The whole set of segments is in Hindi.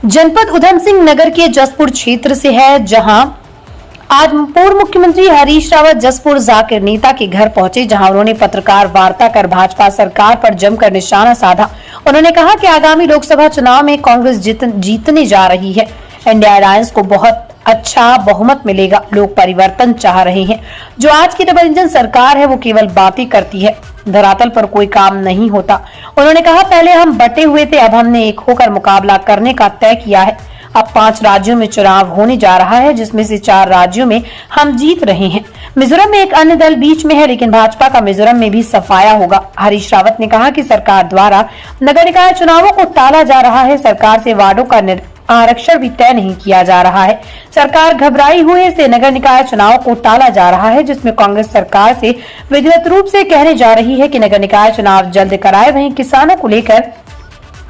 जनपद उधम सिंह नगर के जसपुर क्षेत्र से है, जहां आज पूर्व मुख्यमंत्री हरीश रावत जसपुर जाकिर नेता के घर पहुंचे, जहां उन्होंने पत्रकार वार्ता कर भाजपा सरकार पर जमकर निशाना साधा। उन्होंने कहा कि आगामी लोकसभा चुनाव में कांग्रेस जीतने जा रही है। इंडिया अलायंस को बहुत अच्छा बहुमत मिलेगा। लोग परिवर्तन चाह रहे हैं। जो आज की डबल इंजन सरकार है वो केवल बातें करती है, धरातल पर कोई काम नहीं होता। उन्होंने कहा, पहले हम बटे हुए थे, अब हमने एक होकर मुकाबला करने का तय किया है। अब 5 राज्यों में चुनाव होने जा रहा है, जिसमें से 4 राज्यों में हम जीत रहे हैं। मिजोरम में एक अन्य दल बीच में है, लेकिन भाजपा का मिजोरम में भी सफाया होगा। हरीश रावत ने कहा कि सरकार द्वारा नगर निकाय चुनावों को टाला जा रहा है। सरकार से वार्डों का आरक्षण भी तय नहीं किया जा रहा है। सरकार घबराई हुई से नगर निकाय चुनाव को टाला जा रहा है, जिसमें कांग्रेस सरकार से विधिवत रूप से कहने जा रही है कि नगर निकाय चुनाव जल्द कराए। वहीं किसानों को लेकर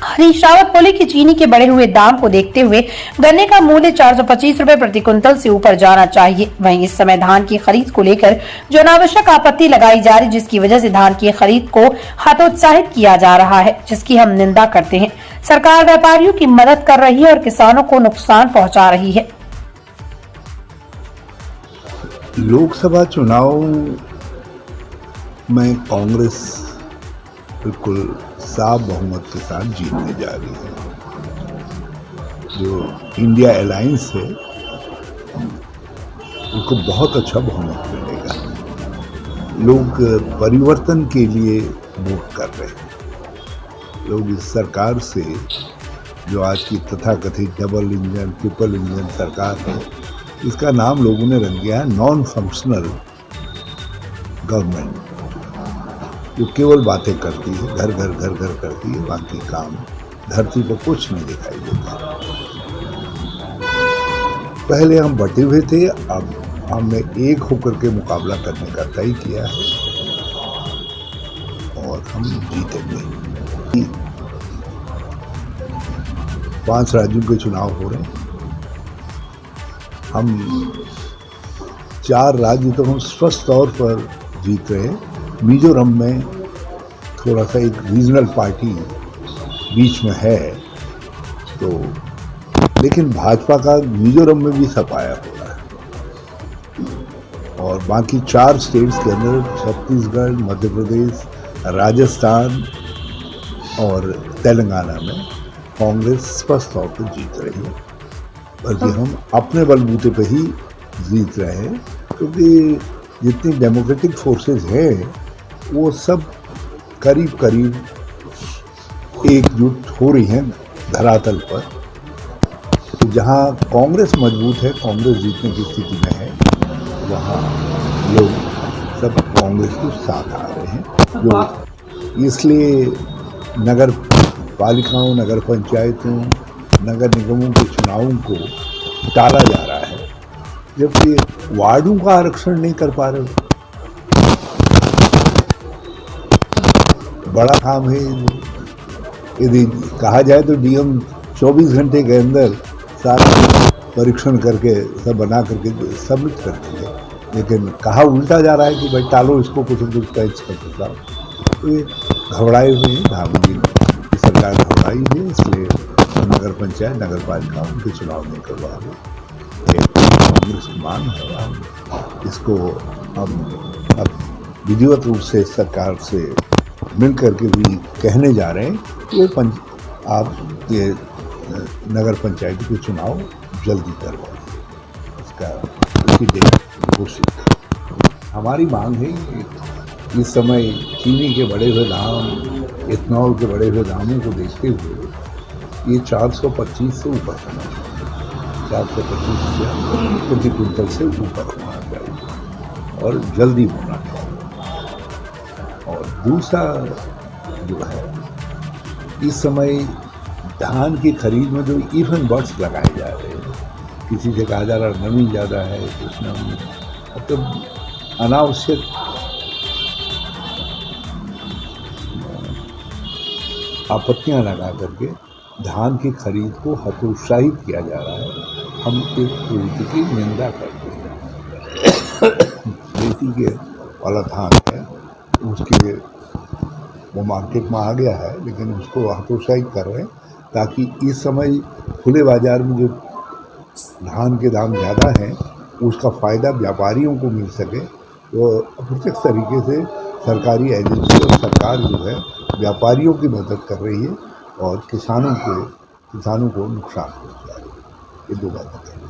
हरीश रावत बोले कि चीनी के बढ़े हुए दाम को देखते हुए गन्ने का मूल्य 425 रुपए प्रति क्विंटल से ऊपर जाना चाहिए। वहीं इस समय धान की खरीद को लेकर जो अनावश्यक आपत्ति लगाई जा रही, जिसकी वजह से धान की खरीद को हतोत्साहित किया जा रहा है, जिसकी हम निंदा करते हैं। सरकार व्यापारियों की मदद कर रही है और किसानों को नुकसान पहुंचा रही है। लोकसभा चुनाव में कांग्रेस बिल्कुल साफ बहुमत के साथ जीतने जा रही है। जो इंडिया अलायंस है उसको बहुत अच्छा बहुमत मिलेगा। लोग परिवर्तन के लिए वोट कर रहे हैं। लोग इस सरकार से, जो आज की तथाकथित डबल इंजन ट्रिपल इंजन सरकार है, इसका नाम लोगों ने रख दिया है नॉन फंक्शनल गवर्नमेंट, जो केवल बातें करती है, घर घर करती है, बाकी काम धरती पर कुछ नहीं दिखाई देता। पहले हम बटे हुए थे, अब हमने एक होकर के मुकाबला करने का तय किया है और हम जीतेंगे। 5 राज्यों के चुनाव हो रहे हैं। हम 4 राज्य तो हम स्पष्ट तौर पर जीत रहे हैं। मिजोरम में थोड़ा सा एक रीजनल पार्टी बीच में है, तो लेकिन भाजपा का मिजोरम में भी सफाया हो रहा है। और बाकी 4 स्टेट्स के अंदर छत्तीसगढ़, मध्य प्रदेश, राजस्थान और तेलंगाना में कांग्रेस स्पष्ट तौर पर जीत रही है। बल्कि हम अपने बलबूते पे ही जीत रहे हैं, क्योंकि जितनी डेमोक्रेटिक फोर्सेस हैं वो सब करीब करीब एकजुट हो रही हैं धरातल पर। तो जहाँ कांग्रेस मजबूत है, कांग्रेस जीतने की स्थिति में है, वहाँ लोग सब कांग्रेस के साथ आ रहे हैं। जो इसलिए नगर पालिकाओं, नगर पंचायतों, नगर निगमों के चुनावों को टाला जा रहा है, जबकि वार्डों का आरक्षण नहीं कर पा रहे। बड़ा काम है। यदि कहा जाए तो डीएम 24 घंटे के अंदर सारा परीक्षण करके सब बना करके सबमिट कर देंगे, लेकिन कहा उल्टा जा रहा है कि भाई टालो इसको, कुछ पैच करके लाओ। तो ये घबराए हुए हैं, धामी की सरकार घबराई है, इसलिए नगर पंचायत, नगर पालिकाओं के चुनाव नहीं करवा रहे। कांग्रेस की मांग है, हम इसको हम अब विधिवत रूप से सरकार से मिल करके भी कहने जा रहे हैं कि आप ये नगर पंचायत के चुनाव जल्दी करवाएं। इसकी डेट घोषित। हमारी मांग है कि इस समय चीनी के बढ़े हुए दाम, इथेनॉल के बढ़े हुए दामों को देखते हुए ये 425 से ऊपर होना चाहिए। 425 प्रति क्विंटल से ऊपर होना चाहिए और जल्दी होना चाहिए। और दूसरा जो है, इस समय धान की खरीद में जो इवन बर्ड्स लगाए जा रहे हैं, किसी से कहा जा रहा नमी ज़्यादा है, कुछ नमी, मतलब अनावश्यक आपत्तियां लगा करके धान की खरीद को हतोत्साहित किया जा रहा है। हम एक प्रवृत्ति की निंदा करते हैं। खेती के वाला धान है, उसके वो मार्केट में आ गया है, लेकिन उसको हतोत्साहित कर रहे हैं ताकि इस समय खुले बाज़ार में जो धान के दाम ज़्यादा हैं उसका फ़ायदा व्यापारियों को मिल सके, तो अप्रत्यक्ष तरीके से सरकारी एजेंसी और सरकार जो है व्यापारियों की मदद कर रही है और किसानों को नुकसान पहुँचा रही है। ये दो बातें हैं।